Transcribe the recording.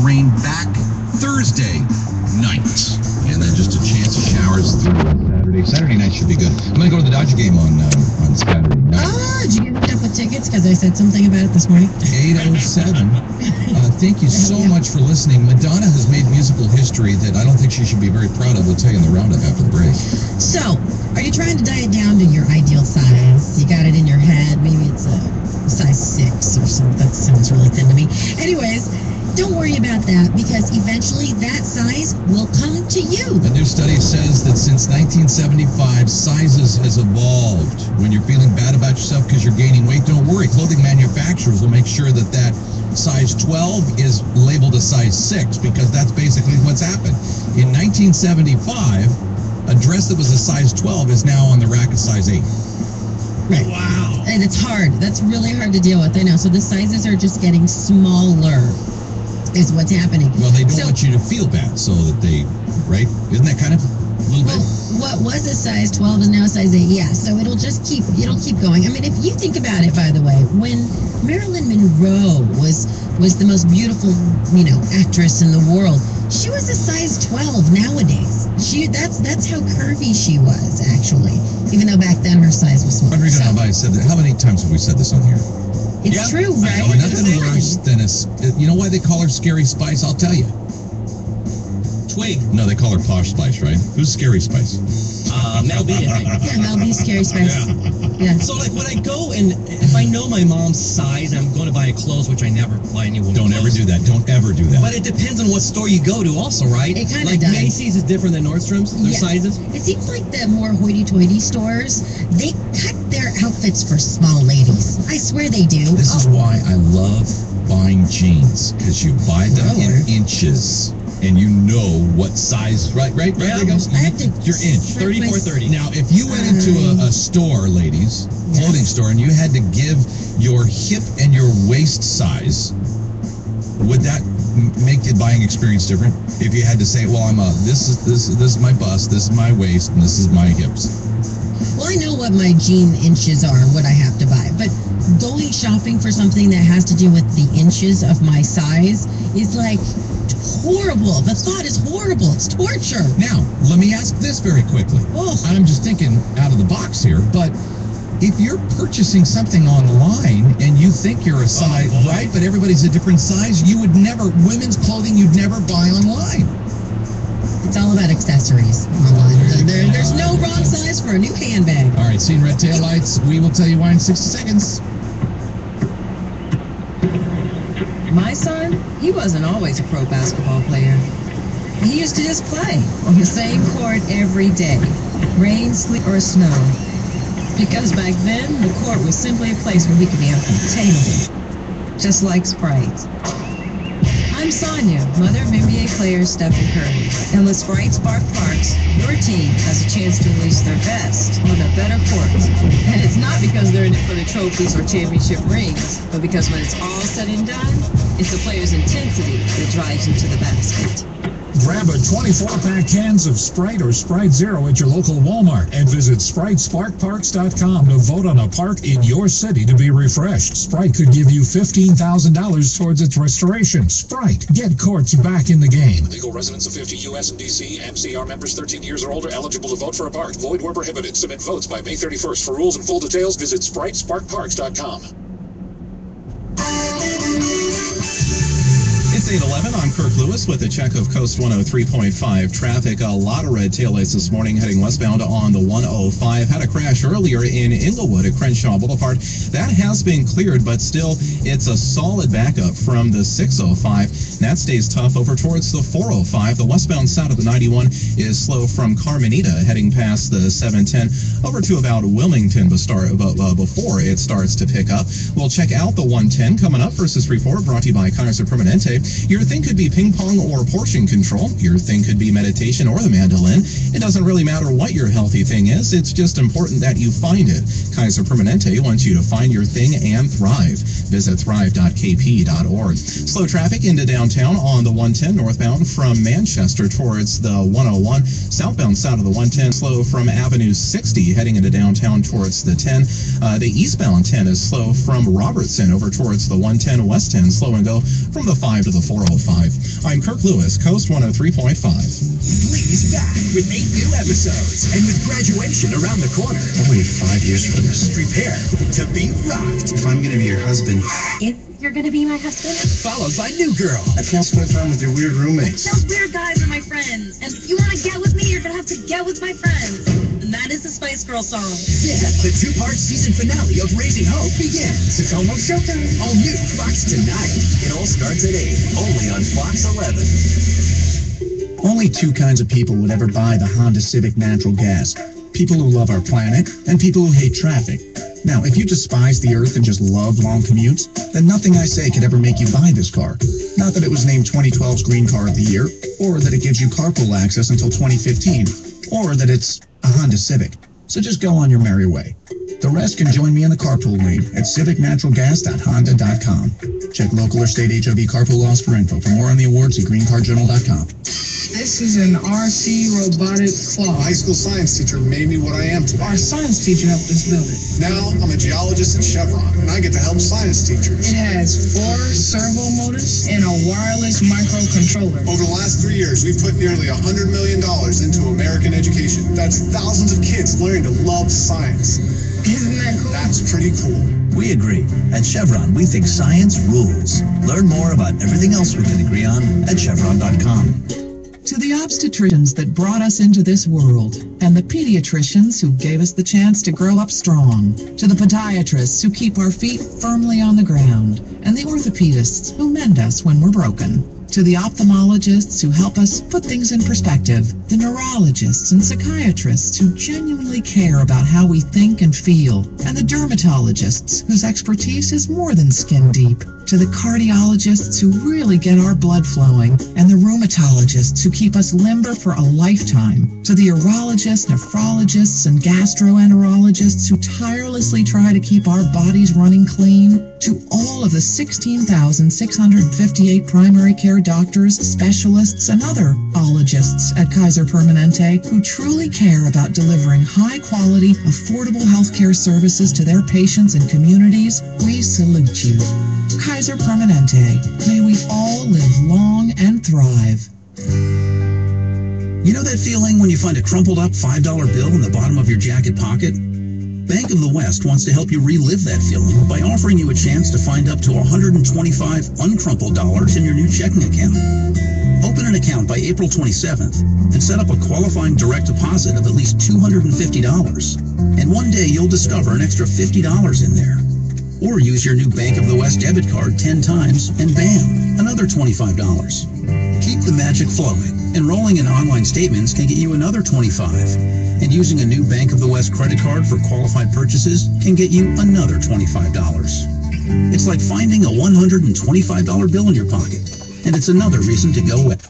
rain back Thursday night. And then just a chance of showers through Saturday. Saturday night should be good. I'm going to go to the Dodger game on Saturday night. Oh, did you get hooked up with tickets? Because I said something about it this morning. 8:07. Thank you so much for listening. Madonna has made musical history that I don't think she should be very proud of. We'll tell you in the roundup after the break. So, are you trying to diet down to your ideal size? You got it in your head. Maybe it's a size 6 or something. That sounds really thin to me. Anyways, don't worry about that, because eventually that size will come to you. A new study says that since 1975, sizes has evolved. When you're feeling bad about yourself because you're gaining weight, don't worry. Clothing manufacturers will make sure that that size 12 is labeled a size 6, because that's basically what's happened. In 1975, a dress that was a size 12 is now on the rack of size 8. Right. Wow. And it's hard. That's really hard to deal with. I know. So the sizes are just getting smaller, is what's happening. Well, they don't want you to feel bad, so that they, right? Isn't that kind of a little bit? What was a size 12 is now a size 8. Yeah, so it'll keep going. I mean, if you think about it, by the way, when Marilyn Monroe was the most beautiful, actress in the world, she was a size 12 nowadays. That's how curvy she was, actually. Even though back then her size was small. How many times have we said this on here? It's true, right? Nothing worse than you know why they call her Scary Spice? I'll tell you. Twig. No, they call her Posh Spice, right? Who's Scary Spice? Mel B, I think. Yeah, Mel B's Scary Spice. Yeah. So, when I go and if I know my mom's size, I'm going to buy clothes, which I never buy any woman's Don't ever do that. Don't ever do that. But it depends on what store you go to also, right? It kind of does. Macy's is different than Nordstrom's, their sizes? It seems like the more hoity-toity stores, they cut their outfits for small ladies. I swear they do. This is why I love buying jeans, because you buy them in inches. And you know what size, right? There you go. Your inch. 34-30. Now, if you went into a store, ladies, clothing store, and you had to give your hip and your waist size, would that make the buying experience different? If you had to say, well, this is my bust, this is my waist, and this is my hips. Well, I know what my jean inches are and what I have to buy, but going shopping for something that has to do with the inches of my size is like horrible. The thought is horrible. It's torture. Now, let me ask this very quickly. Oh. I'm just thinking out of the box here, but if you're purchasing something online and you think you're a size, right, but everybody's a different size, women's clothing you'd never buy online. It's all about accessories online. There's no wrong size for a new handbag. All right, seeing red taillights, we will tell you why in 60 seconds. My son, he wasn't always a pro basketball player. He used to just play on the same court every day, rain, sleet, or snow. Because back then, the court was simply a place where he could be uncontainable, just like Sprite. I'm Sonia, mother of NBA player Stephen Curry. And with Sprite Spark Parks, your team has a chance to release their best on a better court. And it's not because they're in it for the trophies or championship rings, but because when it's all said and done, it's the player's intensity that drives you to the basket. Grab a 24-pack cans of Sprite or Sprite Zero at your local Walmart and visit SpriteSparkParks.com to vote on a park in your city to be refreshed. Sprite could give you $15,000 towards its restoration. Sprite, get courts back in the game. Legal residents of 50 U.S. and D.C. MCR members 13 years or older eligible to vote for a park. Void where prohibited. Submit votes by May 31st. For rules and full details, visit SpriteSparkParks.com. It's 8:11. I'm Kirk Lewis with a check of Coast 103.5 traffic. A lot of red taillights this morning heading westbound on the 105. Had a crash earlier in Inglewood at Crenshaw Boulevard. That has been cleared, but still it's a solid backup from the 605. That stays tough over towards the 405. The westbound side of the 91 is slow from Carmenita heading past the 710 over to about Wilmington before it starts to pick up. We'll check out the 110 coming up. First is report brought to you by Kaiser Permanente. Your thing could be ping pong or portion control. Your thing could be meditation or the mandolin. It doesn't really matter what your healthy thing is. It's just important that you find it. Kaiser Permanente wants you to find your thing and thrive. Visit thrive.kp.org. Slow traffic into downtown on the 110 northbound from Manchester towards the 101. Southbound side of the 110 slow from Avenue 60 heading into downtown towards the 10. The eastbound 10 is slow from Robertson over towards the 110 West 10. Slow and go from the 5 to the 405. I'm Kirk Lewis, Coast 103.5. Please back with 8 new episodes and with graduation around the corner. I waited 5 years for this. Prepare to be rocked. If I'm gonna be your husband, If you're gonna be my husband, Followed by New Girl. I can't spend time with your weird roommates. those weird guys are my friends. And if you want to get with me, you're gonna have to get with my friends. And that is the Spice Girl song. Yeah, the 2-part season finale of Raising Hope begins. It's almost showtime. All new Fox tonight. It all starts at 8, only on Fox 11. Only 2 kinds of people would ever buy the Honda Civic Natural Gas. People who love our planet and people who hate traffic. Now, if you despise the earth and just love long commutes, then nothing I say could ever make you buy this car. Not that it was named 2012's Green Car of the Year, or that it gives you carpool access until 2015, or that it's a Honda Civic. So just go on your merry way. The rest can join me in the carpool lane at civicnaturalgas.honda.com. Check local or state HOV carpool laws for info. For more on the awards, see greencarjournal.com. This is an RC robotic claw. High school science teacher made me what I am today. Our science teacher helped us build it. Now I'm a geologist at Chevron, and I get to help science teachers. It has 4 servo motors and a wireless microcontroller. Over the last 3 years, we've put nearly $100 million into American education. That's thousands of kids learning to love science. Isn't that cool? That's pretty cool. We agree. At Chevron, we think science rules. Learn more about everything else we can agree on at Chevron.com. To the obstetricians that brought us into this world, and the pediatricians who gave us the chance to grow up strong, to the podiatrists who keep our feet firmly on the ground, and the orthopedists who mend us when we're broken, to the ophthalmologists who help us put things in perspective, the neurologists and psychiatrists who genuinely care about how we think and feel, and the dermatologists whose expertise is more than skin deep, to the cardiologists who really get our blood flowing, and the rheumatologists who keep us limber for a lifetime, to the urologists, nephrologists, and gastroenterologists who tirelessly try to keep our bodies running clean, to all of the 16,658 primary care doctors, specialists, and other ologists at Kaiser Permanente who truly care about delivering high-quality, affordable healthcare services to their patients and communities, we salute you. Kaiser Permanente, may we all live long and thrive. You know that feeling when you find a crumpled up $5 bill in the bottom of your jacket pocket? Bank of the West wants to help you relive that feeling by offering you a chance to find up to 125 uncrumpled dollars in your new checking account. Open an account by April 27th and set up a qualifying direct deposit of at least $250. And one day you'll discover an extra $50 in there. Or use your new Bank of the West debit card 10 times and bam, another $25. Keep the magic flowing. Enrolling in online statements can get you another $25. And using a new Bank of the West credit card for qualified purchases can get you another $25. It's like finding a $125 bill in your pocket. And it's another reason to go with